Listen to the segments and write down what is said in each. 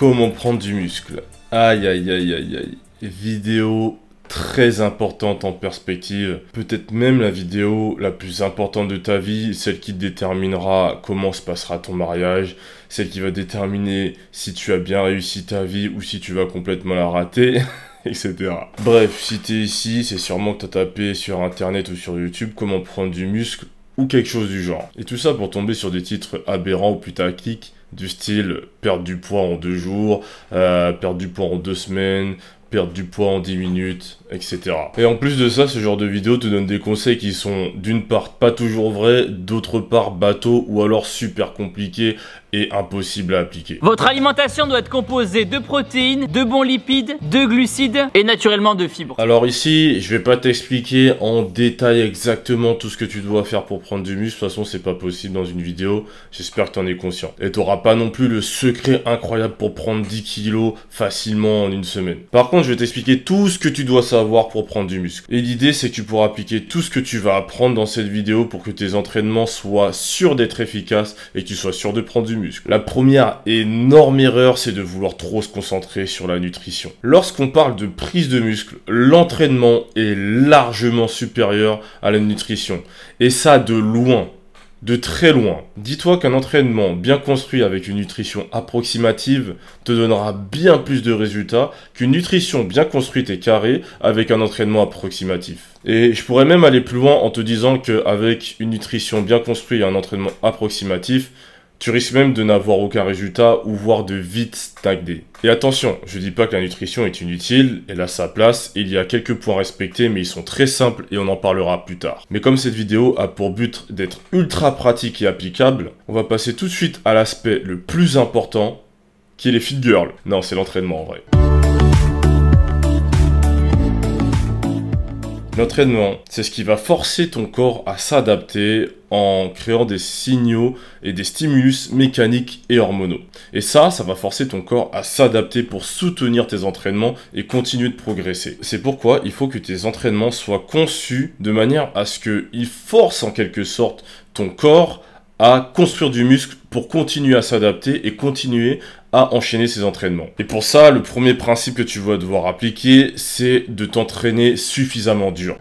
Comment prendre du muscle? Aïe aïe aïe aïe aïe. Vidéo très importante en perspective. Peut-être même la vidéo la plus importante de ta vie, celle qui déterminera comment se passera ton mariage, celle qui va déterminer si tu as bien réussi ta vie ou si tu vas complètement la rater. Etc. Bref, si t'es ici, c'est sûrement que t'as tapé sur internet ou sur YouTube comment prendre du muscle ou quelque chose du genre. Et tout ça pour tomber sur des titres aberrants ou putaclic du style perdre du poids en 2 jours, perdre du poids en 2 semaines, perdre du poids en 10 minutes, etc. Et en plus de ça, ce genre de vidéo te donne des conseils qui sont d'une part pas toujours vrais, d'autre part bateaux ou alors super compliqués et impossible à appliquer. Votre alimentation doit être composée de protéines, de bons lipides, de glucides et naturellement de fibres. Alors ici, je vais pas t'expliquer en détail exactement tout ce que tu dois faire pour prendre du muscle. De toute façon, c'est pas possible dans une vidéo. J'espère que tu en es conscient. Et t'auras pas non plus le secret incroyable pour prendre 10 kilos facilement en une semaine. Par contre, je vais t'expliquer tout ce que tu dois savoir pour prendre du muscle. Et l'idée, c'est que tu pourras appliquer tout ce que tu vas apprendre dans cette vidéo pour que tes entraînements soient sûrs d'être efficaces et que tu sois sûr de prendre du muscle. La première énorme erreur, c'est de vouloir trop se concentrer sur la nutrition. Lorsqu'on parle de prise de muscle, l'entraînement est largement supérieur à la nutrition. Et ça de loin. De très loin. Dis-toi qu'un entraînement bien construit avec une nutrition approximative te donnera bien plus de résultats qu'une nutrition bien construite et carrée avec un entraînement approximatif. Et je pourrais même aller plus loin en te disant qu'avec une nutrition bien construite et un entraînement approximatif, tu risques même de n'avoir aucun résultat ou voire de vite stagner. Et attention, je dis pas que la nutrition est inutile, elle a sa place, il y a quelques points à respecter mais ils sont très simples et on en parlera plus tard. Mais comme cette vidéo a pour but d'être ultra pratique et applicable, on va passer tout de suite à l'aspect le plus important, qui est les fit girls. Non, c'est l'entraînement en vrai. L'entraînement, c'est ce qui va forcer ton corps à s'adapter en créant des signaux et des stimulus mécaniques et hormonaux. Et ça va forcer ton corps à s'adapter pour soutenir tes entraînements et continuer de progresser. C'est pourquoi il faut que tes entraînements soient conçus de manière à ce qu'ils forcent en quelque sorte ton corps à construire du muscle pour continuer à s'adapter et continuer à enchaîner ses entraînements. Et pour ça, le premier principe que tu vas devoir appliquer, c'est de t'entraîner suffisamment dur.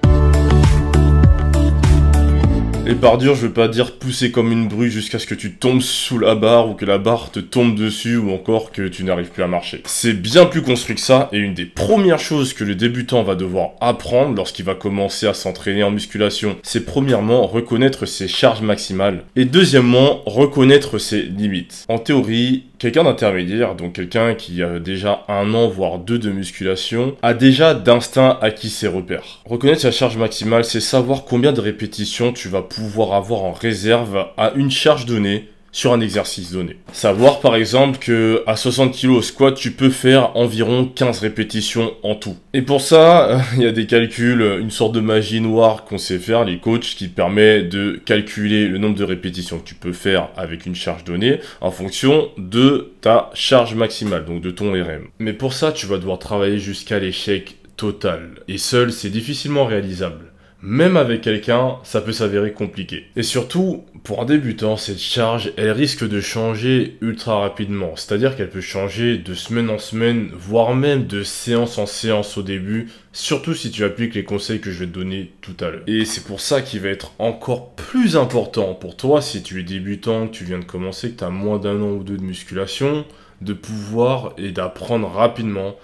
Et par dur, je veux pas dire pousser comme une bru jusqu'à ce que tu tombes sous la barre ou que la barre te tombe dessus ou encore que tu n'arrives plus à marcher. C'est bien plus construit que ça et une des premières choses que le débutant va devoir apprendre lorsqu'il va commencer à s'entraîner en musculation, c'est premièrement reconnaître ses charges maximales et deuxièmement reconnaître ses limites. En théorie, quelqu'un d'intermédiaire, donc quelqu'un qui a déjà 1 an voire 2 de musculation, a déjà d'instinct acquis ses repères. Reconnaître sa charge maximale, c'est savoir combien de répétitions tu vas pouvoir avoir en réserve à une charge donnée sur un exercice donné. Savoir par exemple que à 60 kg au squat, tu peux faire environ 15 répétitions en tout. Et pour ça, il y a des calculs, une sorte de magie noire qu'on sait faire, les coachs, qui permet de calculer le nombre de répétitions que tu peux faire avec une charge donnée en fonction de ta charge maximale, donc de ton RM. Mais pour ça, tu vas devoir travailler jusqu'à l'échec total. Et seul, c'est difficilement réalisable. Même avec quelqu'un, ça peut s'avérer compliqué. Et surtout, pour un débutant, cette charge, elle risque de changer ultra rapidement. C'est-à-dire qu'elle peut changer de semaine en semaine, voire même de séance en séance au début, surtout si tu appliques les conseils que je vais te donner tout à l'heure. Et c'est pour ça qu'il va être encore plus important pour toi, si tu es débutant, que tu viens de commencer, que tu as moins d'1 an ou 2 de musculation, de pouvoir et d'apprendre rapidement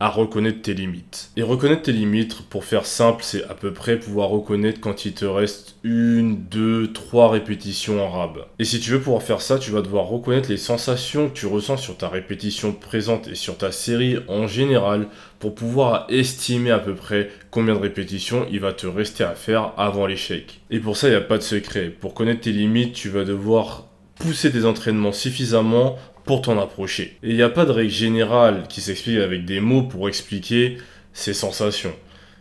à reconnaître tes limites. Et reconnaître tes limites, pour faire simple, c'est à peu près pouvoir reconnaître quand il te reste 1, 2, 3 répétitions en rab. Et si tu veux pouvoir faire ça, tu vas devoir reconnaître les sensations que tu ressens sur ta répétition présente et sur ta série en général pour pouvoir estimer à peu près combien de répétitions il va te rester à faire avant l'échec. Et pour ça, il n'y a pas de secret. Pour connaître tes limites, tu vas devoir pousser tes entraînements suffisamment pour t'en approcher. Et il n'y a pas de règle générale qui s'explique avec des mots pour expliquer ces sensations.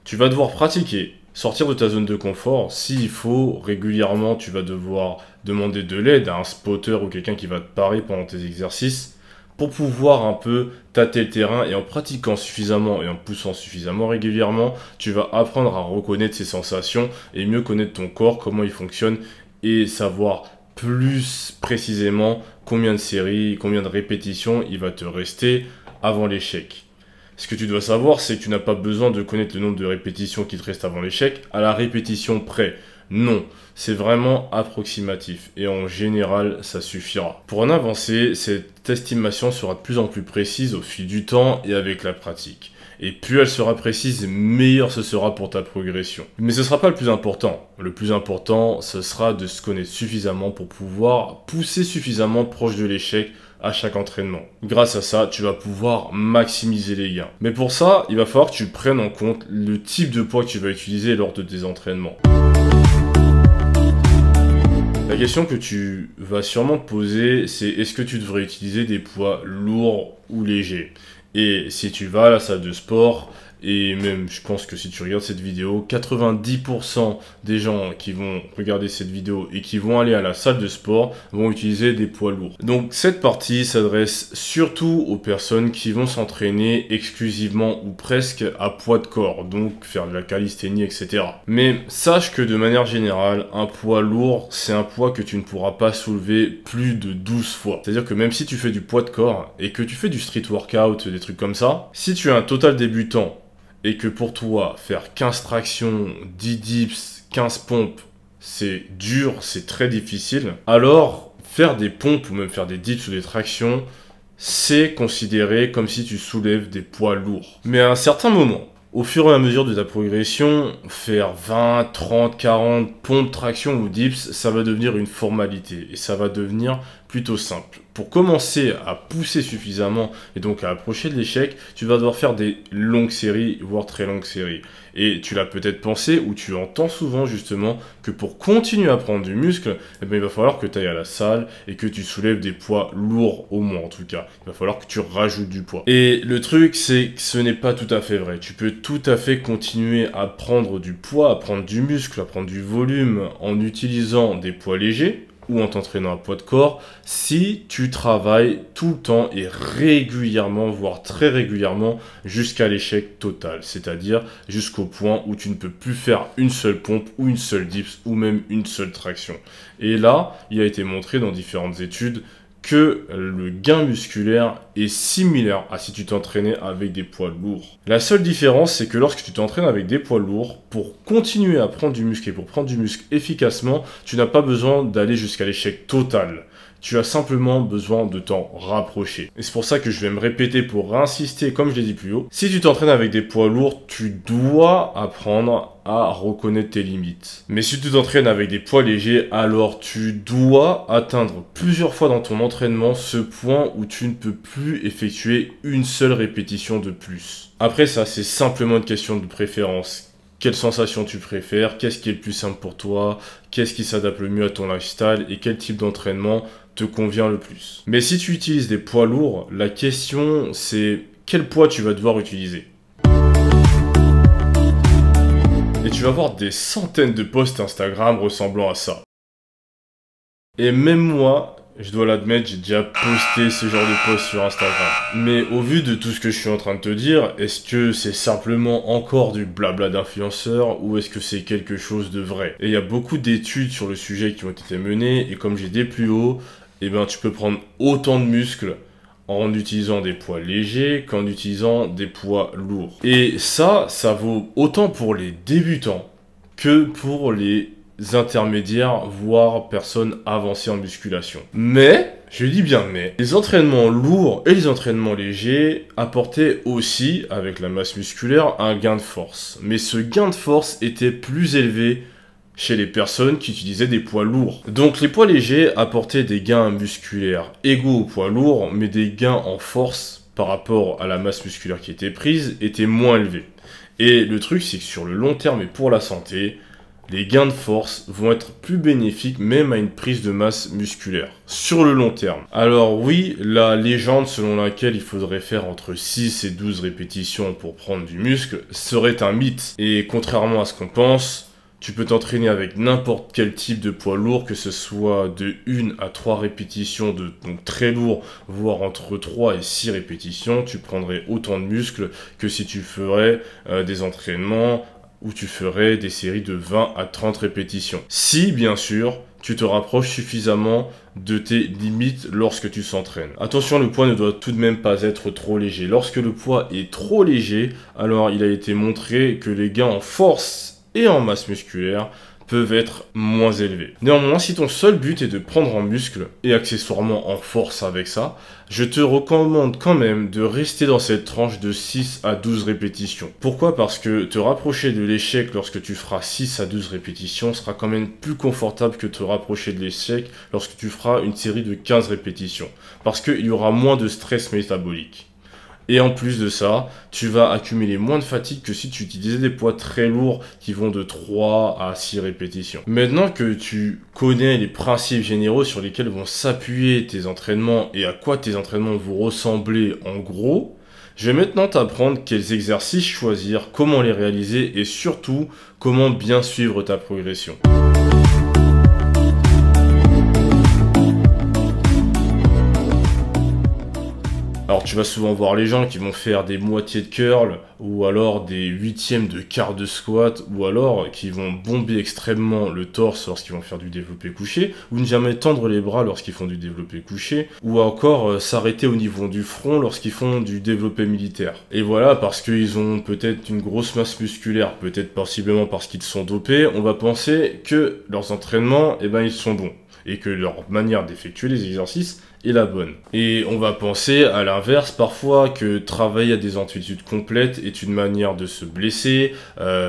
Tu vas devoir pratiquer, sortir de ta zone de confort. S'il faut, régulièrement, tu vas devoir demander de l'aide à un spotter ou quelqu'un qui va te parer pendant tes exercices pour pouvoir un peu tâter le terrain. Et en pratiquant suffisamment et en poussant suffisamment régulièrement, tu vas apprendre à reconnaître ces sensations et mieux connaître ton corps, comment il fonctionne et savoir plus précisément combien de séries, combien de répétitions il va te rester avant l'échec. Ce que tu dois savoir, c'est que tu n'as pas besoin de connaître le nombre de répétitions qui te restent avant l'échec à la répétition près. Non, c'est vraiment approximatif et en général, ça suffira. Pour en avancer, cette estimation sera de plus en plus précise au fil du temps et avec la pratique. Et plus elle sera précise, meilleur ce sera pour ta progression. Mais ce ne sera pas le plus important. Le plus important, ce sera de se connaître suffisamment pour pouvoir pousser suffisamment proche de l'échec à chaque entraînement. Grâce à ça, tu vas pouvoir maximiser les gains. Mais pour ça, il va falloir que tu prennes en compte le type de poids que tu vas utiliser lors de tes entraînements. La question que tu vas sûrement te poser, c'est est-ce que tu devrais utiliser des poids lourds ou légers? Et si tu vas à la salle de sport, et même je pense que si tu regardes cette vidéo, 90% des gens qui vont regarder cette vidéo et qui vont aller à la salle de sport vont utiliser des poids lourds. Donc cette partie s'adresse surtout aux personnes qui vont s'entraîner exclusivement ou presque à poids de corps, donc faire de la calisthénie, etc. Mais sache que de manière générale, un poids lourd, c'est un poids que tu ne pourras pas soulever plus de 12 fois. C'est-à-dire que même si tu fais du poids de corps et que tu fais du street workout, des trucs comme ça, si tu es un total débutant et que pour toi, faire 15 tractions, 10 dips, 15 pompes, c'est dur, c'est très difficile, alors faire des pompes ou même faire des dips ou des tractions, c'est considéré comme si tu soulèves des poids lourds. Mais à un certain moment, au fur et à mesure de ta progression, faire 20, 30, 40 pompes, tractions ou dips, ça va devenir une formalité et ça va devenir plutôt simple. Pour commencer à pousser suffisamment et donc à approcher de l'échec, tu vas devoir faire des longues séries, voire très longues séries. Et tu l'as peut-être pensé ou tu entends souvent justement que pour continuer à prendre du muscle, eh bien, il va falloir que tu ailles à la salle et que tu soulèves des poids lourds au moins en tout cas. Il va falloir que tu rajoutes du poids. Et le truc, c'est que ce n'est pas tout à fait vrai. Tu peux tout à fait continuer à prendre du poids, à prendre du muscle, à prendre du volume en utilisant des poids légers ou en t'entraînant à poids de corps, si tu travailles tout le temps et régulièrement, voire très régulièrement, jusqu'à l'échec total. C'est-à-dire jusqu'au point où tu ne peux plus faire une seule pompe ou une seule dips ou même une seule traction. Et là, il a été montré dans différentes études que le gain musculaire est similaire à si tu t'entraînais avec des poids lourds. La seule différence, c'est que lorsque tu t'entraînes avec des poids lourds, pour continuer à prendre du muscle et pour prendre du muscle efficacement, tu n'as pas besoin d'aller jusqu'à l'échec total. Tu as simplement besoin de t'en rapprocher. Et c'est pour ça que je vais me répéter pour insister, comme je l'ai dit plus haut. Si tu t'entraînes avec des poids lourds, tu dois apprendre à reconnaître tes limites. Mais si tu t'entraînes avec des poids légers, alors tu dois atteindre plusieurs fois dans ton entraînement ce point où tu ne peux plus effectuer une seule répétition de plus. Après ça, c'est simplement une question de préférence. Quelle sensation tu préfères? Qu'est-ce qui est le plus simple pour toi? Qu'est-ce qui s'adapte le mieux à ton lifestyle? Et quel type d'entraînement te convient le plus? Mais si tu utilises des poids lourds, la question c'est quel poids tu vas devoir utiliser? Et tu vas voir des centaines de posts Instagram ressemblant à ça. Et même moi, je dois l'admettre, j'ai déjà posté ce genre de post sur Instagram. Mais au vu de tout ce que je suis en train de te dire, est-ce que c'est simplement encore du blabla d'influenceur ou est-ce que c'est quelque chose de vrai? Et il y a beaucoup d'études sur le sujet qui ont été menées et comme j'ai dit plus haut, eh ben, tu peux prendre autant de muscles en utilisant des poids légers qu'en utilisant des poids lourds. Et ça vaut autant pour les débutants que pour les intermédiaires, voire personnes avancées en musculation. Mais, je dis bien mais, les entraînements lourds et les entraînements légers apportaient aussi, avec la masse musculaire, un gain de force. Mais ce gain de force était plus élevé chez les personnes qui utilisaient des poids lourds. Donc les poids légers apportaient des gains musculaires égaux aux poids lourds, mais des gains en force par rapport à la masse musculaire qui était prise étaient moins élevés. Et le truc, c'est que sur le long terme et pour la santé, les gains de force vont être plus bénéfiques même à une prise de masse musculaire, sur le long terme. Alors oui, la légende selon laquelle il faudrait faire entre 6 et 12 répétitions pour prendre du muscle serait un mythe. Et contrairement à ce qu'on pense, tu peux t'entraîner avec n'importe quel type de poids lourd, que ce soit de 1 à 3 répétitions, donc très lourd, voire entre 3 et 6 répétitions, tu prendrais autant de muscles que si tu ferais des entraînements où tu ferais des séries de 20 à 30 répétitions. Si, bien sûr, tu te rapproches suffisamment de tes limites lorsque tu s'entraînes. Attention, le poids ne doit tout de même pas être trop léger. Lorsque le poids est trop léger, alors il a été montré que les gains en force et en masse musculaire peuvent être moins élevés. Néanmoins, si ton seul but est de prendre en muscle et accessoirement en force avec ça, je te recommande quand même de rester dans cette tranche de 6 à 12 répétitions. Pourquoi? Parce que te rapprocher de l'échec lorsque tu feras 6 à 12 répétitions sera quand même plus confortable que te rapprocher de l'échec lorsque tu feras une série de 15 répétitions. Parce qu'il y aura moins de stress métabolique. Et en plus de ça, tu vas accumuler moins de fatigue que si tu utilisais des poids très lourds qui vont de 3 à 6 répétitions. Maintenant que tu connais les principes généraux sur lesquels vont s'appuyer tes entraînements et à quoi tes entraînements vont ressembler en gros, je vais maintenant t'apprendre quels exercices choisir, comment les réaliser et surtout comment bien suivre ta progression. Alors tu vas souvent voir les gens qui vont faire des moitiés de curl ou alors des huitièmes de quart de squat ou alors qui vont bomber extrêmement le torse lorsqu'ils vont faire du développé couché ou ne jamais tendre les bras lorsqu'ils font du développé couché ou encore s'arrêter au niveau du front lorsqu'ils font du développé militaire. Et voilà, parce qu'ils ont peut-être une grosse masse musculaire, peut-être possiblement parce qu'ils sont dopés, on va penser que leurs entraînements, ils sont bons et que leur manière d'effectuer les exercices est la bonne. Et on va penser à l'inverse parfois que travailler à des amplitudes complètes est une manière de se blesser,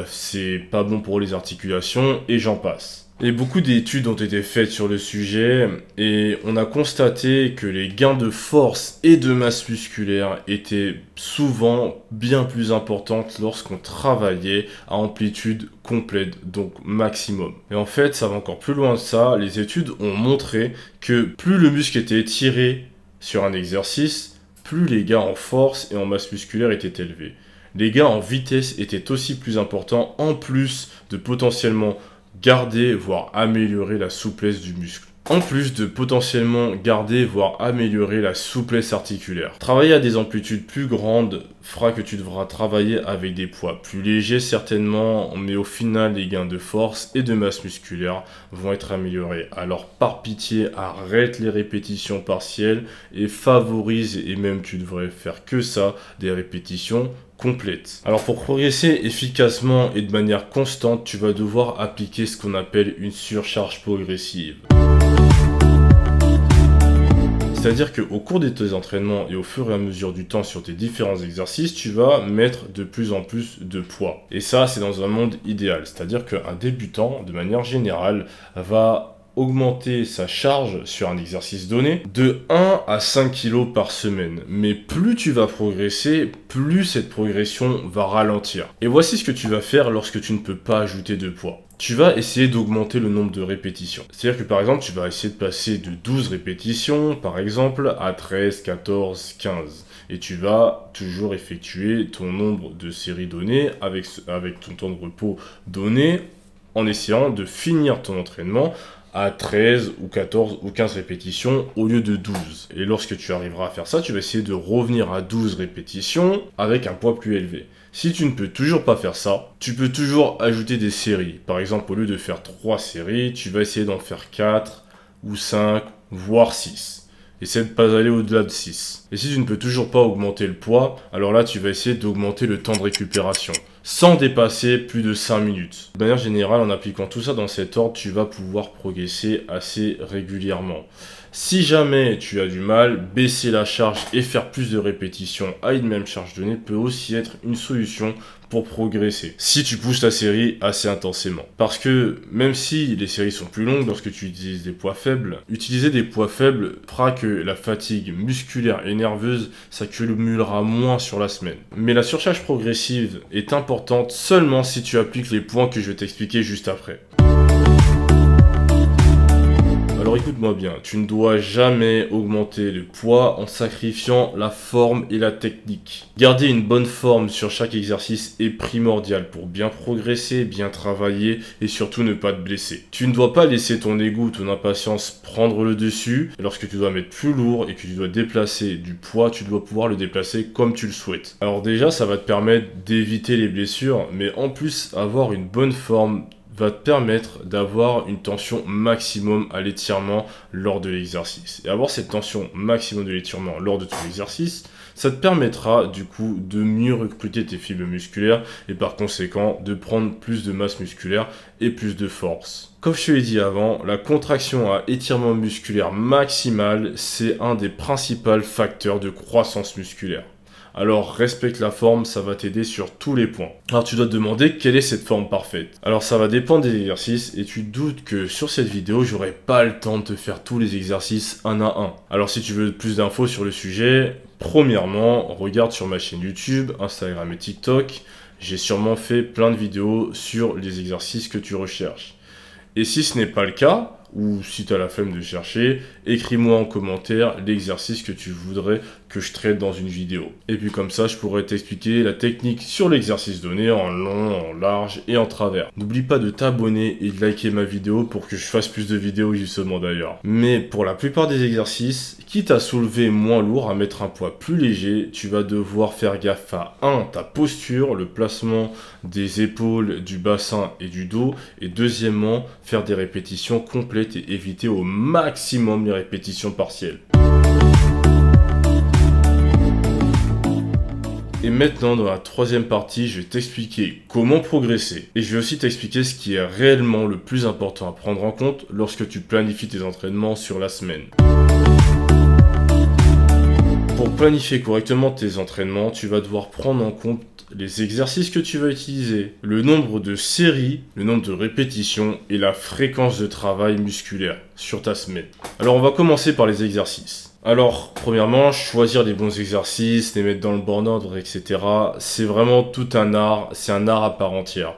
c'est pas bon pour les articulations et j'en passe. Et beaucoup d'études ont été faites sur le sujet et on a constaté que les gains de force et de masse musculaire étaient souvent bien plus importants lorsqu'on travaillait à amplitude complète, donc maximum. Et en fait, ça va encore plus loin de ça, les études ont montré que plus le muscle était étiré sur un exercice, plus les gains en force et en masse musculaire étaient élevés. Les gains en vitesse étaient aussi plus importants en plus de potentiellement garder, voire améliorer la souplesse du muscle. En plus de potentiellement garder, voire améliorer la souplesse articulaire. Travailler à des amplitudes plus grandes fera que tu devras travailler avec des poids plus légers certainement, mais au final les gains de force et de masse musculaire vont être améliorés. Alors par pitié, arrête les répétitions partielles et favorise, et même tu devrais faire que ça, des répétitions complète. Alors pour progresser efficacement et de manière constante, tu vas devoir appliquer ce qu'on appelle une surcharge progressive. C'est-à-dire qu'au cours de tes entraînements et au fur et à mesure du temps sur tes différents exercices, tu vas mettre de plus en plus de poids. Et ça, c'est dans un monde idéal. C'est-à-dire qu'un débutant, de manière générale, va augmenter sa charge sur un exercice donné de 1 à 5 kg par semaine. Mais plus tu vas progresser, plus cette progression va ralentir. Et voici ce que tu vas faire lorsque tu ne peux pas ajouter de poids. Tu vas essayer d'augmenter le nombre de répétitions. C'est-à-dire que par exemple, tu vas essayer de passer de 12 répétitions, par exemple, à 13, 14, 15. Et tu vas toujours effectuer ton nombre de séries données avec ton temps de repos donné en essayant de finir ton entraînement à 13 ou 14 ou 15 répétitions au lieu de 12. Et lorsque tu arriveras à faire ça, tu vas essayer de revenir à 12 répétitions avec un poids plus élevé. Si tu ne peux toujours pas faire ça, tu peux toujours ajouter des séries. Par exemple, au lieu de faire 3 séries, tu vas essayer d'en faire 4 ou 5, voire 6. Essaie de ne pas aller au-delà de 6. Et si tu ne peux toujours pas augmenter le poids, alors là, tu vas essayer d'augmenter le temps de récupération, sans dépasser plus de 5 minutes. De manière générale, en appliquant tout ça dans cet ordre, tu vas pouvoir progresser assez régulièrement. Si jamais tu as du mal, baisser la charge et faire plus de répétitions à une même charge donnée peut aussi être une solution pour progresser. Si tu pousses ta série assez intensément. Parce que même si les séries sont plus longues lorsque tu utilises des poids faibles, utiliser des poids faibles fera que la fatigue musculaire et nerveuse s'accumulera moins sur la semaine. Mais la surcharge progressive est importante seulement si tu appliques les points que je vais t'expliquer juste après. Alors écoute-moi bien, tu ne dois jamais augmenter le poids en sacrifiant la forme et la technique. Garder une bonne forme sur chaque exercice est primordial pour bien progresser, bien travailler et surtout ne pas te blesser. Tu ne dois pas laisser ton ego ou ton impatience prendre le dessus. Lorsque tu dois mettre plus lourd et que tu dois déplacer du poids, tu dois pouvoir le déplacer comme tu le souhaites. Alors déjà, ça va te permettre d'éviter les blessures, mais en plus avoir une bonne forme va te permettre d'avoir une tension maximum à l'étirement lors de l'exercice. Et avoir cette tension maximum de l'étirement lors de ton exercice, ça te permettra du coup de mieux recruter tes fibres musculaires et par conséquent de prendre plus de masse musculaire et plus de force. Comme je te l'ai dit avant, la contraction à étirement musculaire maximal, c'est un des principaux facteurs de croissance musculaire. Alors respecte la forme, ça va t'aider sur tous les points. Alors tu dois te demander quelle est cette forme parfaite. Alors ça va dépendre des exercices et tu te doutes que sur cette vidéo, j'aurai pas le temps de te faire tous les exercices un à un. Alors si tu veux plus d'infos sur le sujet, premièrement, regarde sur ma chaîne YouTube, Instagram et TikTok. J'ai sûrement fait plein de vidéos sur les exercices que tu recherches. Et si ce n'est pas le cas, ou si tu as la flemme de chercher, écris-moi en commentaire l'exercice que tu voudrais que je traite dans une vidéo. Et puis comme ça, je pourrais t'expliquer la technique sur l'exercice donné en long, en large et en travers. N'oublie pas de t'abonner et de liker ma vidéo pour que je fasse plus de vidéos justement d'ailleurs. Mais pour la plupart des exercices, quitte à soulever moins lourd, à mettre un poids plus léger, tu vas devoir faire gaffe à 1. Ta posture, le placement des épaules, du bassin et du dos. Et deuxièmement, faire des répétitions complètes et éviter au maximum les répétitions partielles. Et maintenant, dans la troisième partie, je vais t'expliquer comment progresser. Et je vais aussi t'expliquer ce qui est réellement le plus important à prendre en compte lorsque tu planifies tes entraînements sur la semaine. Pour planifier correctement tes entraînements, tu vas devoir prendre en compte les exercices que tu vas utiliser, le nombre de séries, le nombre de répétitions et la fréquence de travail musculaire sur ta semaine. Alors on va commencer par les exercices. Alors, premièrement, choisir les bons exercices, les mettre dans le bon ordre, etc. C'est vraiment tout un art, c'est un art à part entière.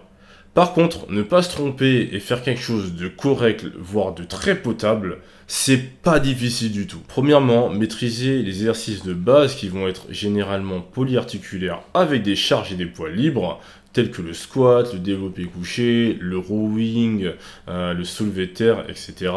Par contre, ne pas se tromper et faire quelque chose de correct, voire de très potable, c'est pas difficile du tout. Premièrement, maîtriser les exercices de base qui vont être généralement polyarticulaires avec des charges et des poids libres, tels que le squat, le développé couché, le rowing, le soulevé de terre, etc.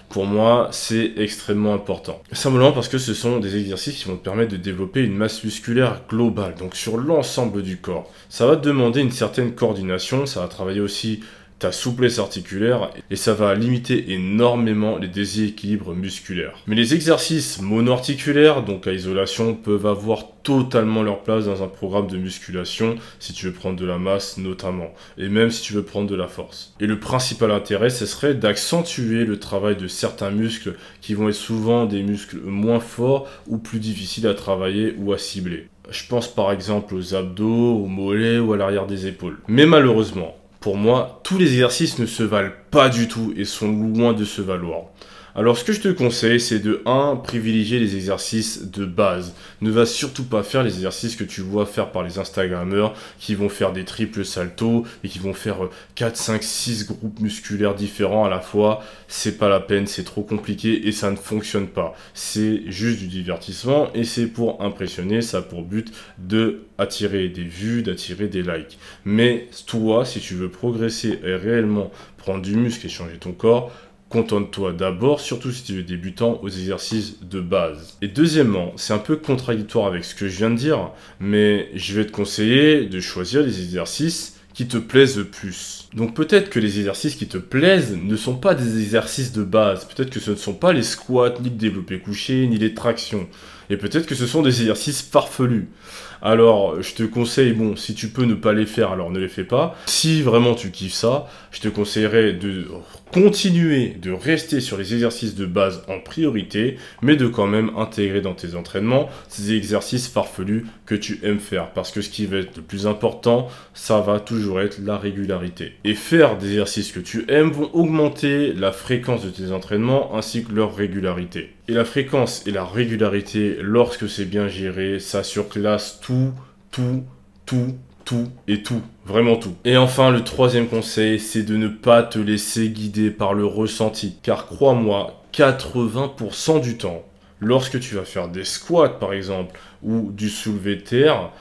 Pour moi, c'est extrêmement important. Simplement parce que ce sont des exercices qui vont te permettre de développer une masse musculaire globale, donc sur l'ensemble du corps. Ça va te demander une certaine coordination, ça va travailler aussi ta souplesse articulaire et ça va limiter énormément les déséquilibres musculaires. Mais les exercices monoarticulaires, donc à isolation, peuvent avoir totalement leur place dans un programme de musculation si tu veux prendre de la masse notamment, et même si tu veux prendre de la force. Et le principal intérêt, ce serait d'accentuer le travail de certains muscles qui vont être souvent des muscles moins forts ou plus difficiles à travailler ou à cibler. Je pense par exemple aux abdos, aux mollets ou à l'arrière des épaules. Mais malheureusement, pour moi, tous les exercices ne se valent pas du tout et sont loin de se valoir. Alors ce que je te conseille, c'est de 1. Privilégier les exercices de base. Ne va surtout pas faire les exercices que tu vois faire par les Instagrammeurs qui vont faire des triples saltos et qui vont faire 4, 5, 6 groupes musculaires différents à la fois. C'est pas la peine, c'est trop compliqué et ça ne fonctionne pas. C'est juste du divertissement et c'est pour impressionner, ça a pour but de attirer des vues, d'attirer des likes. Mais toi, si tu veux progresser et réellement prendre du muscle et changer ton corps, contente-toi d'abord, surtout si tu es débutant, aux exercices de base. Et deuxièmement, c'est un peu contradictoire avec ce que je viens de dire, mais je vais te conseiller de choisir les exercices qui te plaisent le plus. Donc peut-être que les exercices qui te plaisent ne sont pas des exercices de base. Peut-être que ce ne sont pas les squats, ni le développé couché, ni les tractions. Et peut-être que ce sont des exercices farfelus. Alors, je te conseille, bon, si tu peux ne pas les faire, alors ne les fais pas. Si vraiment tu kiffes ça, je te conseillerais de continuer de rester sur les exercices de base en priorité, mais de quand même intégrer dans tes entraînements ces exercices farfelus que tu aimes faire. Parce que ce qui va être le plus important, ça va toujours être la régularité. Et faire des exercices que tu aimes vont augmenter la fréquence de tes entraînements ainsi que leur régularité. Et la fréquence et la régularité, lorsque c'est bien géré, ça surclasse tout, vraiment tout. Et enfin, le troisième conseil, c'est de ne pas te laisser guider par le ressenti. Car crois-moi, 80% du temps, lorsque tu vas faire des squats par exemple, ou du soulevé de terre,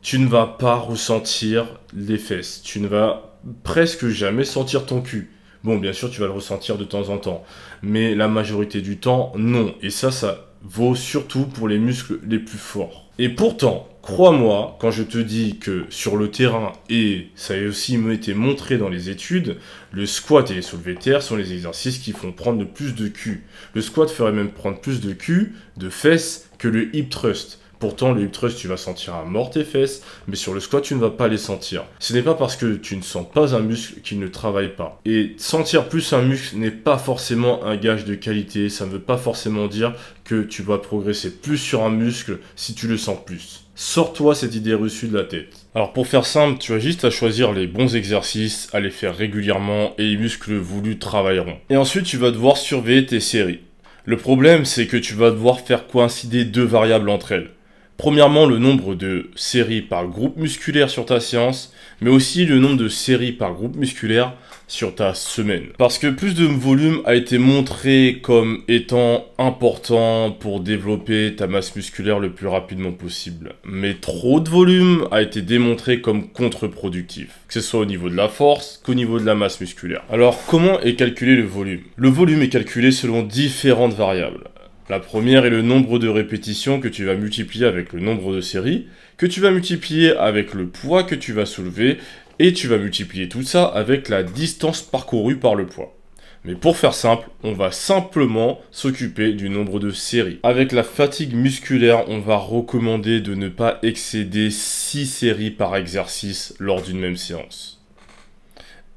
tu ne vas pas ressentir les fesses. Tu ne vas presque jamais sentir ton cul. Bon, bien sûr, tu vas le ressentir de temps en temps. Mais la majorité du temps, non. Et ça vaut surtout pour les muscles les plus forts. Et pourtant, Crois-moi, quand je te dis que sur le terrain, et ça a aussi été montré dans les études, le squat et les soulevés de terre sont les exercices qui font prendre le plus de cul. Le squat ferait même prendre plus de cul, de fesses, que le hip thrust. Pourtant, le hip thrust, tu vas sentir à mort tes fesses, mais sur le squat, tu ne vas pas les sentir. Ce n'est pas parce que tu ne sens pas un muscle qu'il ne travaille pas. Et sentir plus un muscle n'est pas forcément un gage de qualité, ça ne veut pas forcément dire que tu vas progresser plus sur un muscle si tu le sens plus. Sors-toi cette idée reçue de la tête. Alors pour faire simple, tu as juste à choisir les bons exercices, à les faire régulièrement et les muscles voulus travailleront. Et ensuite, tu vas devoir surveiller tes séries. Le problème, c'est que tu vas devoir faire coïncider deux variables entre elles. Premièrement, le nombre de séries par groupe musculaire sur ta séance, mais aussi le nombre de séries par groupe musculaire sur ta semaine. Parce que plus de volume a été montré comme étant important pour développer ta masse musculaire le plus rapidement possible. Mais trop de volume a été démontré comme contre-productif, que ce soit au niveau de la force qu'au niveau de la masse musculaire. Alors, comment est calculé le volume? Le volume est calculé selon différentes variables. La première est le nombre de répétitions que tu vas multiplier avec le nombre de séries, que tu vas multiplier avec le poids que tu vas soulever, et tu vas multiplier tout ça avec la distance parcourue par le poids. Mais pour faire simple, on va simplement s'occuper du nombre de séries. Avec la fatigue musculaire, on va recommander de ne pas excéder 6 séries par exercice lors d'une même séance.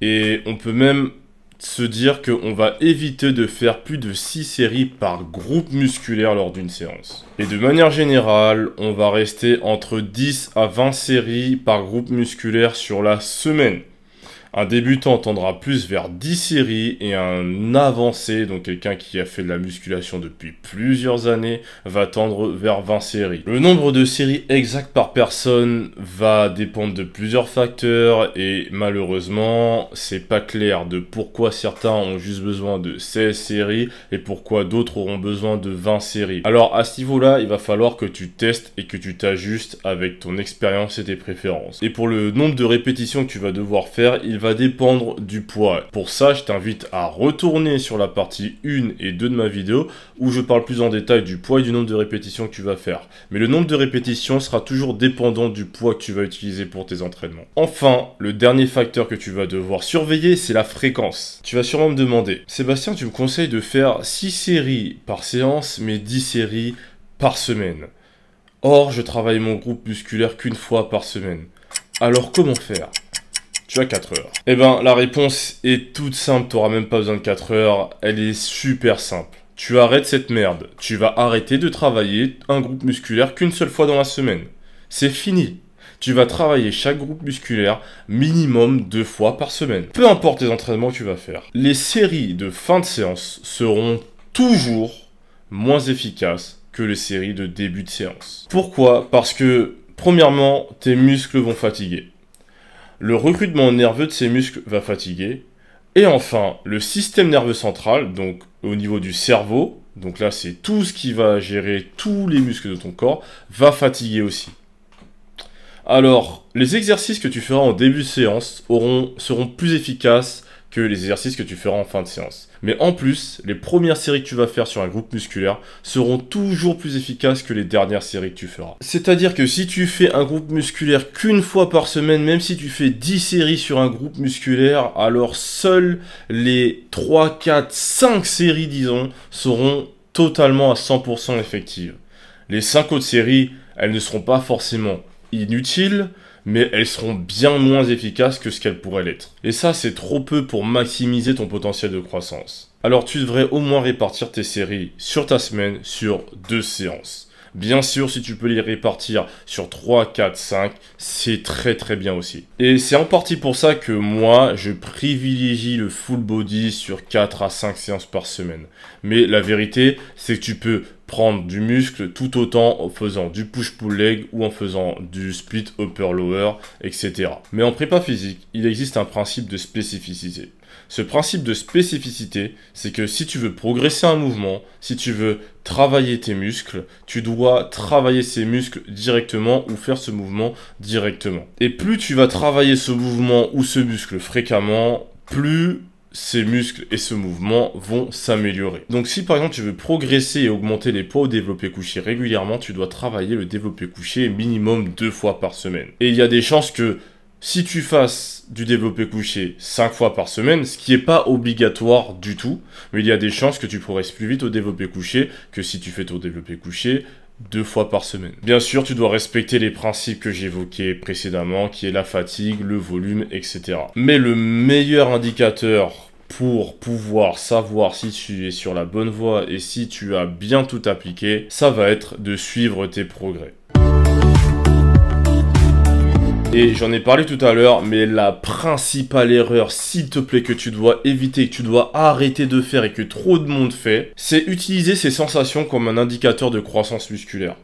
Et on peut même se dire qu'on va éviter de faire plus de 6 séries par groupe musculaire lors d'une séance. Et de manière générale, on va rester entre 10 à 20 séries par groupe musculaire sur la semaine. Un débutant tendra plus vers 10 séries et un avancé, donc quelqu'un qui a fait de la musculation depuis plusieurs années, va tendre vers 20 séries. Le nombre de séries exact par personne va dépendre de plusieurs facteurs et malheureusement, c'est pas clair de pourquoi certains ont juste besoin de 16 séries et pourquoi d'autres auront besoin de 20 séries. Alors à ce niveau-là, il va falloir que tu testes et que tu t'ajustes avec ton expérience et tes préférences. Et pour le nombre de répétitions que tu vas devoir faire, il va dépendre du poids. Pour ça, je t'invite à retourner sur la partie 1 et 2 de ma vidéo où je parle plus en détail du poids et du nombre de répétitions que tu vas faire. Mais le nombre de répétitions sera toujours dépendant du poids que tu vas utiliser pour tes entraînements. Enfin, le dernier facteur que tu vas devoir surveiller, c'est la fréquence. Tu vas sûrement me demander, Sébastien, tu me conseilles de faire 6 séries par séance, mais 10 séries par semaine. Or, je travaille mon groupe musculaire qu'une fois par semaine. Alors comment faire ? Tu as 4 heures. Eh ben, la réponse est toute simple, tu n'auras même pas besoin de 4 heures, elle est super simple. Tu arrêtes cette merde, tu vas arrêter de travailler un groupe musculaire qu'une seule fois dans la semaine. C'est fini. Tu vas travailler chaque groupe musculaire minimum 2 fois par semaine. Peu importe les entraînements que tu vas faire. Les séries de fin de séance seront toujours moins efficaces que les séries de début de séance. Pourquoi ? Parce que, premièrement, tes muscles vont fatiguer. Le recrutement nerveux de ces muscles va fatiguer. Et enfin, le système nerveux central, donc au niveau du cerveau, donc là c'est tout ce qui va gérer tous les muscles de ton corps, va fatiguer aussi. Alors, les exercices que tu feras en début de séance seront plus efficaces que les exercices que tu feras en fin de séance. Mais en plus, les premières séries que tu vas faire sur un groupe musculaire seront toujours plus efficaces que les dernières séries que tu feras. C'est-à-dire que si tu fais un groupe musculaire qu'une fois par semaine, même si tu fais 10 séries sur un groupe musculaire, alors seules les 3, 4, 5 séries, disons, seront totalement à 100% effectives. Les 5 autres séries, elles ne seront pas forcément inutiles, mais elles seront bien moins efficaces que ce qu'elles pourraient l'être. Et ça, c'est trop peu pour maximiser ton potentiel de croissance. Alors tu devrais au moins répartir tes séries sur ta semaine sur 2 séances. Bien sûr, si tu peux les répartir sur 3, 4, 5, c'est très bien aussi. Et c'est en partie pour ça que moi, je privilégie le full body sur 4 à 5 séances par semaine. Mais la vérité, c'est que tu peux prendre du muscle tout autant en faisant du push-pull leg ou en faisant du split upper-lower, etc. Mais en prépa physique, il existe un principe de spécificité. Ce principe de spécificité, c'est que si tu veux progresser un mouvement, si tu veux travailler tes muscles, tu dois travailler ces muscles directement ou faire ce mouvement directement. Et plus tu vas travailler ce mouvement ou ce muscle fréquemment, plus ces muscles et ce mouvement vont s'améliorer. Donc si par exemple tu veux progresser et augmenter les poids au développé couché régulièrement, tu dois travailler le développé couché minimum 2 fois par semaine. Et il y a des chances que si tu fasses du développé couché 5 fois par semaine, ce qui n'est pas obligatoire du tout, mais il y a des chances que tu progresses plus vite au développé couché que si tu fais ton développé couché 2 fois par semaine. Bien sûr, tu dois respecter les principes que j'évoquais précédemment, qui est la fatigue, le volume, etc. Mais le meilleur indicateur pour pouvoir savoir si tu es sur la bonne voie et si tu as bien tout appliqué, ça va être de suivre tes progrès. Et j'en ai parlé tout à l'heure, mais la principale erreur, s'il te plaît, que tu dois éviter, que tu dois arrêter de faire et que trop de monde fait, c'est utiliser ces sensations comme un indicateur de croissance musculaire.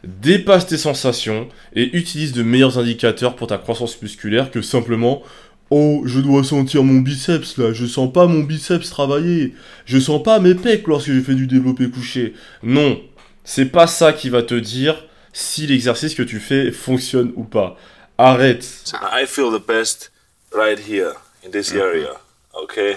Dépasse tes sensations et utilise de meilleurs indicateurs pour ta croissance musculaire que simplement « Oh, je dois sentir mon biceps là, je sens pas mon biceps travailler, je sens pas mes pecs lorsque je fais du développé couché. » Non, c'est pas ça qui va te dire si l'exercice que tu fais fonctionne ou pas. Arrête. I feel the best right here, in this area, okay?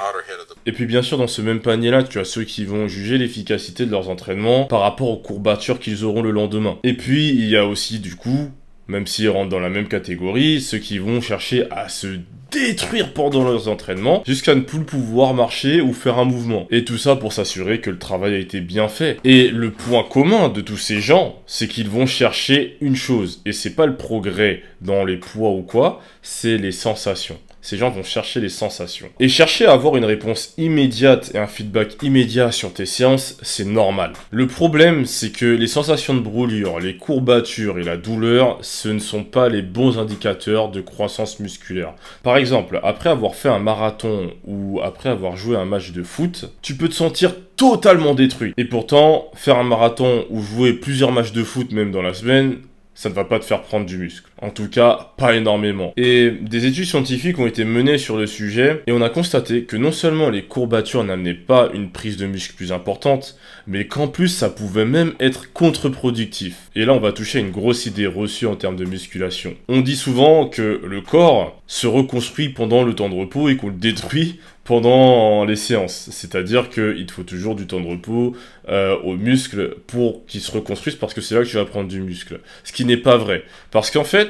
Et puis bien sûr, dans ce même panier-là, tu as ceux qui vont juger l'efficacité de leurs entraînements par rapport aux courbatures qu'ils auront le lendemain. Et puis, il y a aussi, du coup, même s'ils rentrent dans la même catégorie, ceux qui vont chercher à se détruire pendant leurs entraînements jusqu'à ne plus pouvoir marcher ou faire un mouvement. Et tout ça pour s'assurer que le travail a été bien fait. Et le point commun de tous ces gens, c'est qu'ils vont chercher une chose. Et c'est pas le progrès dans les poids ou quoi, c'est les sensations. Ces gens vont chercher les sensations. Et chercher à avoir une réponse immédiate et un feedback immédiat sur tes séances, c'est normal. Le problème, c'est que les sensations de brûlure, les courbatures et la douleur, ce ne sont pas les bons indicateurs de croissance musculaire. Par exemple, après avoir fait un marathon ou après avoir joué un match de foot, tu peux te sentir totalement détruit. Et pourtant, faire un marathon ou jouer plusieurs matchs de foot même dans la semaine, ça ne va pas te faire prendre du muscle. En tout cas, pas énormément. Et des études scientifiques ont été menées sur le sujet, et on a constaté que non seulement les courbatures n'amenaient pas une prise de muscle plus importante, mais qu'en plus, ça pouvait même être contre-productif. Et là, on va toucher à une grosse idée reçue en termes de musculation. On dit souvent que le corps se reconstruit pendant le temps de repos et qu'on le détruit pendant les séances. C'est-à-dire qu'il faut toujours du temps de repos aux muscles pour qu'ils se reconstruisent parce que c'est là que tu vas prendre du muscle. Ce qui n'est pas vrai. Parce qu'en fait,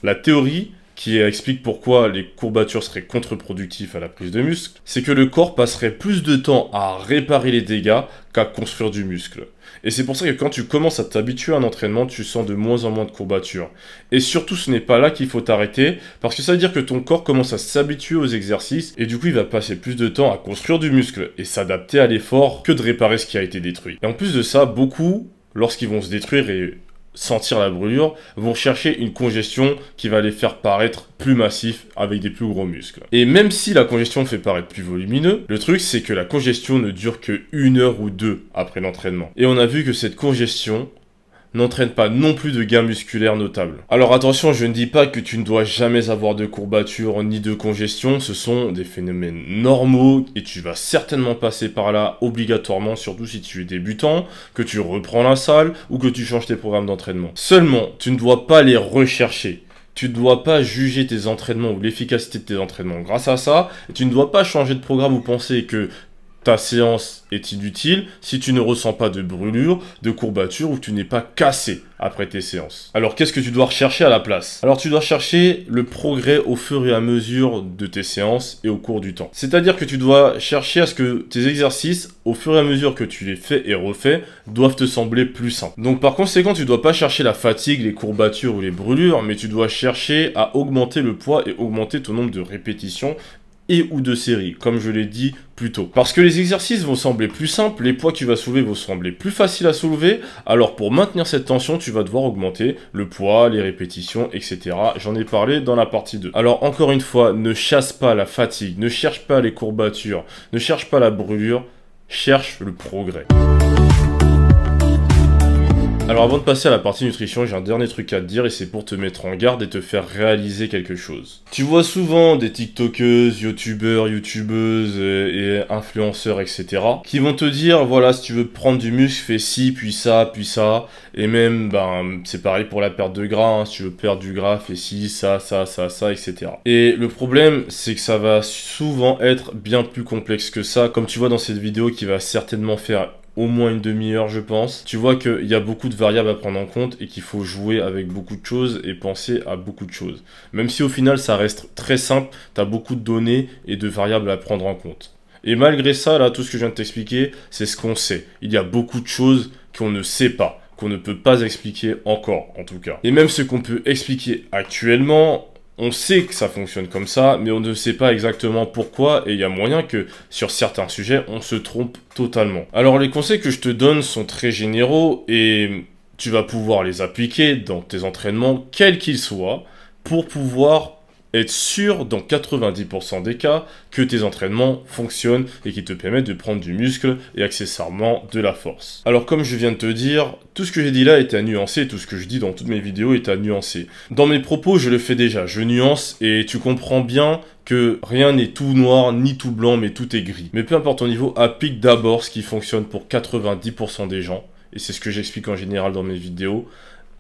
la théorie qui explique pourquoi les courbatures seraient contre-productives à la prise de muscle, c'est que le corps passerait plus de temps à réparer les dégâts qu'à construire du muscle. Et c'est pour ça que quand tu commences à t'habituer à un entraînement, tu sens de moins en moins de courbatures. Et surtout, ce n'est pas là qu'il faut t'arrêter, parce que ça veut dire que ton corps commence à s'habituer aux exercices, et du coup, il va passer plus de temps à construire du muscle et s'adapter à l'effort que de réparer ce qui a été détruit. Et en plus de ça, beaucoup, lorsqu'ils vont se détruire et sentir la brûlure, vont chercher une congestion qui va les faire paraître plus massifs avec des plus gros muscles. Et même si la congestion fait paraître plus volumineux, le truc c'est que la congestion ne dure que 1 heure ou 2 après l'entraînement. Et on a vu que cette congestion n'entraîne pas non plus de gains musculaires notables. Alors attention, je ne dis pas que tu ne dois jamais avoir de courbatures ni de congestion, ce sont des phénomènes normaux et tu vas certainement passer par là obligatoirement, surtout si tu es débutant, que tu reprends la salle ou que tu changes tes programmes d'entraînement. Seulement, tu ne dois pas les rechercher. Tu ne dois pas juger tes entraînements ou l'efficacité de tes entraînements grâce à ça, et tu ne dois pas changer de programme ou penser que ta séance est inutile si tu ne ressens pas de brûlure, de courbature ou que tu n'es pas cassé après tes séances. Alors qu'est-ce que tu dois rechercher à la place? Alors tu dois chercher le progrès au fur et à mesure de tes séances et au cours du temps. C'est-à-dire que tu dois chercher à ce que tes exercices, au fur et à mesure que tu les fais et refais, doivent te sembler plus simples. Donc par conséquent, tu ne dois pas chercher la fatigue, les courbatures ou les brûlures, mais tu dois chercher à augmenter le poids et augmenter ton nombre de répétitions et ou de séries, comme je l'ai dit plus tôt. Parce que les exercices vont sembler plus simples, les poids que tu vas soulever vont sembler plus faciles à soulever, alors pour maintenir cette tension, tu vas devoir augmenter le poids, les répétitions, etc. J'en ai parlé dans la partie 2. Alors encore une fois, ne chasse pas la fatigue, ne cherche pas les courbatures, ne cherche pas la brûlure, cherche le progrès. Alors avant de passer à la partie nutrition, j'ai un dernier truc à te dire et c'est pour te mettre en garde et te faire réaliser quelque chose. Tu vois souvent des tiktokeuses, youtubeurs, youtubeuses et influenceurs, etc. qui vont te dire, voilà, si tu veux prendre du muscle, fais ci, puis ça, et même, c'est pareil pour la perte de gras, hein. Si tu veux perdre du gras, fais ci, ça, etc. Et le problème, c'est que ça va souvent être bien plus complexe que ça, comme tu vois dans cette vidéo qui va certainement faire au moins une demi-heure, je pense. Tu vois qu'il y a beaucoup de variables à prendre en compte et qu'il faut jouer avec beaucoup de choses et penser à beaucoup de choses. Même si au final, ça reste très simple, tu as beaucoup de données et de variables à prendre en compte. Et malgré ça, là, tout ce que je viens de t'expliquer, c'est ce qu'on sait. Il y a beaucoup de choses qu'on ne sait pas, qu'on ne peut pas expliquer encore, en tout cas. Et même ce qu'on peut expliquer actuellement, on sait que ça fonctionne comme ça, mais on ne sait pas exactement pourquoi, et il y a moyen que, sur certains sujets, on se trompe totalement. Alors, les conseils que je te donne sont très généraux, et tu vas pouvoir les appliquer dans tes entraînements, quels qu'ils soient, pour pouvoir être sûr, dans 90% des cas, que tes entraînements fonctionnent et qui te permettent de prendre du muscle et accessoirement de la force. Alors comme je viens de te dire, tout ce que j'ai dit là est à nuancer, tout ce que je dis dans toutes mes vidéos est à nuancer. Dans mes propos, je le fais déjà, je nuance et tu comprends bien que rien n'est tout noir ni tout blanc, mais tout est gris. Mais peu importe ton niveau, applique d'abord ce qui fonctionne pour 90% des gens, et c'est ce que j'explique en général dans mes vidéos.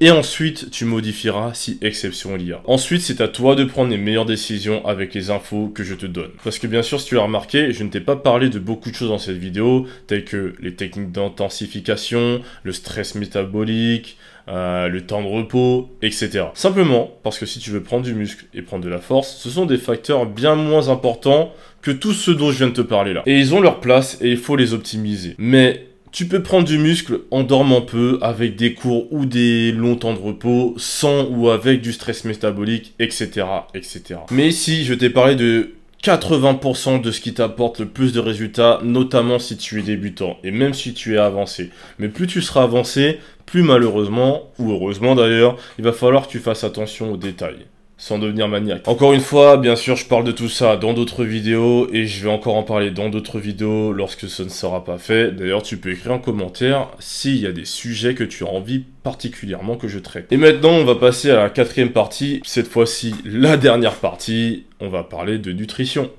Et ensuite, tu modifieras si exception il y a. Ensuite, c'est à toi de prendre les meilleures décisions avec les infos que je te donne. Parce que bien sûr, si tu l'as remarqué, je ne t'ai pas parlé de beaucoup de choses dans cette vidéo, telles que les techniques d'intensification, le stress métabolique, le temps de repos, etc. Simplement parce que si tu veux prendre du muscle et prendre de la force, ce sont des facteurs bien moins importants que tout ce dont je viens de te parler là. Et ils ont leur place et il faut les optimiser. Mais tu peux prendre du muscle en dormant peu, avec des courts ou des longs temps de repos, sans ou avec du stress métabolique, etc., etc. Mais ici, je t'ai parlé de 80% de ce qui t'apporte le plus de résultats, notamment si tu es débutant, et même si tu es avancé. Mais plus tu seras avancé, plus malheureusement, ou heureusement d'ailleurs, il va falloir que tu fasses attention aux détails. Sans devenir maniaque. Encore une fois, bien sûr, je parle de tout ça dans d'autres vidéos et je vais encore en parler dans d'autres vidéos lorsque ce ne sera pas fait. D'ailleurs, tu peux écrire en commentaire s'il y a des sujets que tu as envie particulièrement que je traite. Et maintenant, on va passer à la quatrième partie. Cette fois-ci, la dernière partie. On va parler de nutrition.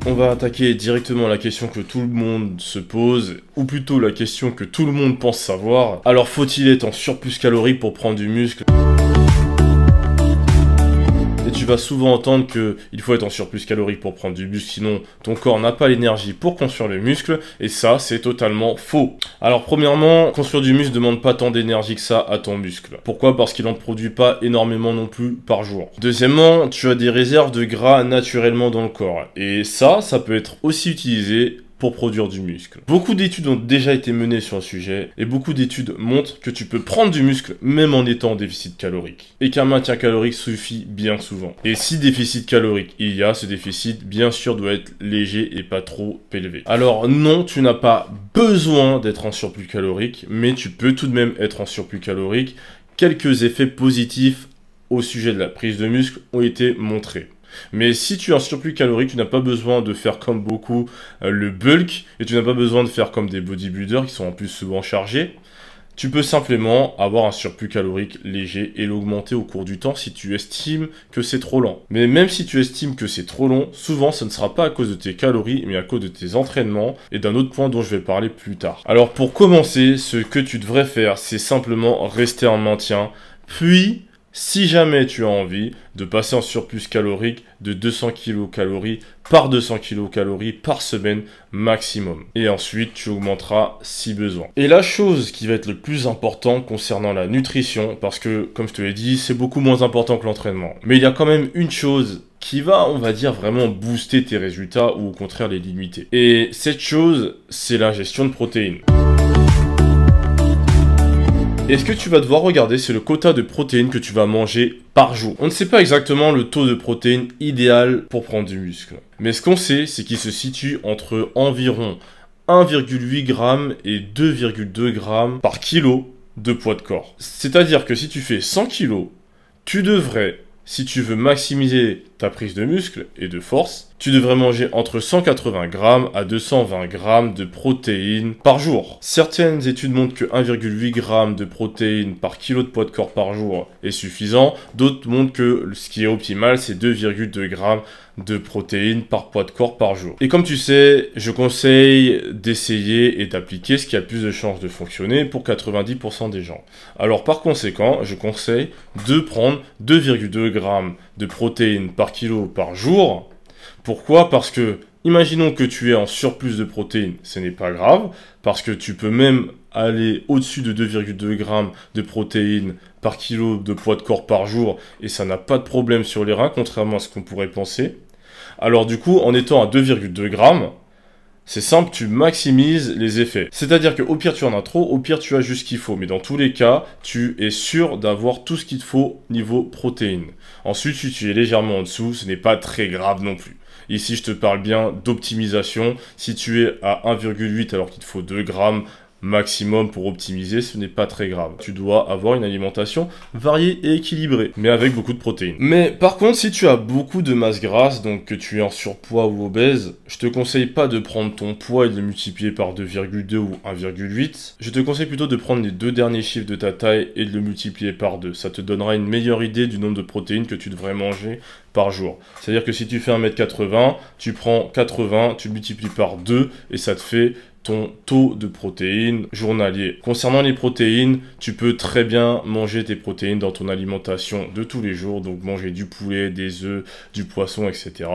On va attaquer directement la question que tout le monde se pose, ou plutôt la question que tout le monde pense savoir. Alors faut-il être en surplus calorique pour prendre du muscle ? Et tu vas souvent entendre qu'il faut être en surplus calorique pour prendre du muscle, sinon ton corps n'a pas l'énergie pour construire le muscle, et ça c'est totalement faux. Alors premièrement, construire du muscle ne demande pas tant d'énergie que ça à ton muscle. Pourquoi ? Parce qu'il n'en produit pas énormément non plus par jour. Deuxièmement, tu as des réserves de gras naturellement dans le corps, et ça peut être aussi utilisé pour produire du muscle. Beaucoup d'études ont déjà été menées sur le sujet et beaucoup d'études montrent que tu peux prendre du muscle même en étant en déficit calorique et qu'un maintien calorique suffit bien souvent. Et si déficit calorique il y a, ce déficit bien sûr doit être léger et pas trop élevé. Alors non, tu n'as pas besoin d'être en surplus calorique, mais tu peux tout de même être en surplus calorique. Quelques effets positifs au sujet de la prise de muscle ont été montrés. Mais si tu es en surplus calorique, tu n'as pas besoin de faire comme beaucoup le bulk et tu n'as pas besoin de faire comme des bodybuilders qui sont en plus souvent chargés. Tu peux simplement avoir un surplus calorique léger et l'augmenter au cours du temps si tu estimes que c'est trop lent. Mais même si tu estimes que c'est trop long, souvent ce ne sera pas à cause de tes calories mais à cause de tes entraînements et d'un autre point dont je vais parler plus tard. Alors pour commencer, ce que tu devrais faire, c'est simplement rester en maintien, puis si jamais tu as envie de passer en surplus calorique de 200 kcal par 200 kcal par semaine maximum. Et ensuite, tu augmenteras si besoin. Et la chose qui va être le plus important concernant la nutrition, parce que, comme je te l'ai dit, c'est beaucoup moins important que l'entraînement. Mais il y a quand même une chose qui va, on va dire, vraiment booster tes résultats ou au contraire les limiter. Et cette chose, c'est l'ingestion de protéines. Et ce que tu vas devoir regarder, c'est le quota de protéines que tu vas manger par jour. On ne sait pas exactement le taux de protéines idéal pour prendre du muscle. Mais ce qu'on sait, c'est qu'il se situe entre environ 1,8 g et 2,2 g par kilo de poids de corps. C'est-à-dire que si tu fais 100 kg, tu devrais, si tu veux maximiser ta prise de muscle et de force, tu devrais manger entre 180 grammes à 220 grammes de protéines par jour. Certaines études montrent que 1,8 g de protéines par kilo de poids de corps par jour est suffisant. D'autres montrent que ce qui est optimal, c'est 2,2 g de protéines par poids de corps par jour. Et comme tu sais, je conseille d'essayer et d'appliquer ce qui a le plus de chances de fonctionner pour 90% des gens. Alors par conséquent, je conseille de prendre 2,2 g de protéines par kilo par jour. Pourquoi? Parce que, imaginons que tu es en surplus de protéines, ce n'est pas grave, parce que tu peux même aller au-dessus de 2,2 g de protéines par kilo de poids de corps par jour, et ça n'a pas de problème sur les reins, contrairement à ce qu'on pourrait penser. Alors du coup, en étant à 2,2 g, c'est simple, tu maximises les effets. C'est-à-dire qu'au pire tu en as trop, au pire tu as juste ce qu'il faut. Mais dans tous les cas, tu es sûr d'avoir tout ce qu'il te faut niveau protéines. Ensuite, si tu es légèrement en dessous, ce n'est pas très grave non plus. Ici, je te parle bien d'optimisation. Si tu es à 1,8 alors qu'il te faut 2 grammes maximum pour optimiser, ce n'est pas très grave. Tu dois avoir une alimentation variée et équilibrée, mais avec beaucoup de protéines. Mais par contre, si tu as beaucoup de masse grasse, donc que tu es en surpoids ou obèse, je te conseille pas de prendre ton poids et de le multiplier par 2,2 ou 1,8. Je te conseille plutôt de prendre les deux derniers chiffres de ta taille et de le multiplier par 2. Ça te donnera une meilleure idée du nombre de protéines que tu devrais manger par jour. C'est-à-dire que si tu fais 1m80, tu prends 80, tu le multiplies par 2 et ça te fait ton taux de protéines journalier. Concernant les protéines, tu peux très bien manger tes protéines dans ton alimentation de tous les jours, donc manger du poulet, des œufs, du poisson, etc.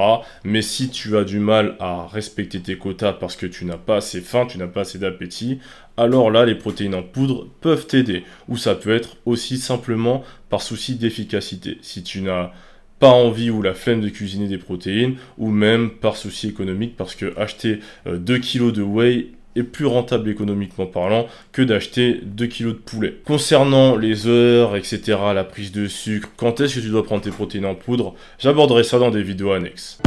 Mais si tu as du mal à respecter tes quotas parce que tu n'as pas assez faim, tu n'as pas assez d'appétit, alors là, les protéines en poudre peuvent t'aider. Ou ça peut être aussi simplement par souci d'efficacité. Si tu n'as pas envie ou la flemme de cuisiner des protéines, ou même par souci économique, parce que acheter 2 kg de whey est plus rentable économiquement parlant que d'acheter 2 kg de poulet. Concernant les heures, etc., la prise de sucre, quand est-ce que tu dois prendre tes protéines en poudre, j'aborderai ça dans des vidéos annexes.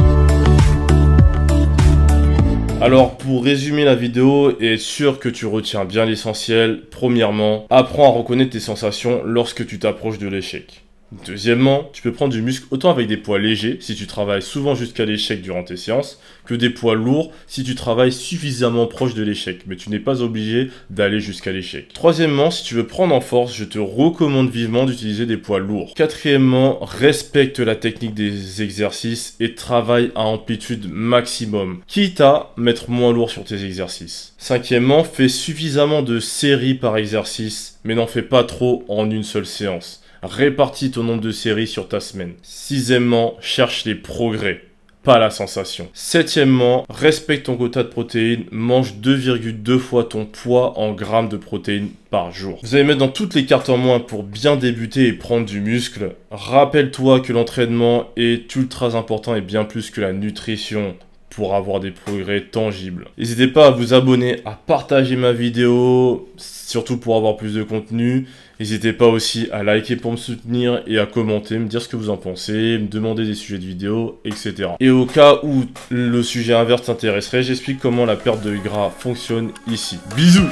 Alors, pour résumer la vidéo et être sûr que tu retiens bien l'essentiel, premièrement, apprends à reconnaître tes sensations lorsque tu t'approches de l'échec. Deuxièmement, tu peux prendre du muscle autant avec des poids légers si tu travailles souvent jusqu'à l'échec durant tes séances, que des poids lourds si tu travailles suffisamment proche de l'échec, mais tu n'es pas obligé d'aller jusqu'à l'échec. Troisièmement, si tu veux prendre en force, je te recommande vivement d'utiliser des poids lourds. Quatrièmement, respecte la technique des exercices et travaille à amplitude maximum, quitte à mettre moins lourd sur tes exercices. Cinquièmement, fais suffisamment de séries par exercice, mais n'en fais pas trop en une seule séance. Répartis ton nombre de séries sur ta semaine. Sixièmement, cherche les progrès, pas la sensation. Septièmement, respecte ton quota de protéines, mange 2,2 fois ton poids en grammes de protéines par jour. Vous allez mettre dans toutes les cartes en moins pour bien débuter et prendre du muscle. Rappelle-toi que l'entraînement est ultra important et bien plus que la nutrition pour avoir des progrès tangibles. N'hésitez pas à vous abonner, à partager ma vidéo, surtout pour avoir plus de contenu. N'hésitez pas aussi à liker pour me soutenir et à commenter, me dire ce que vous en pensez, me demander des sujets de vidéo, etc. Et au cas où le sujet inverse t'intéresserait, j'explique comment la perte de gras fonctionne ici. Bisous!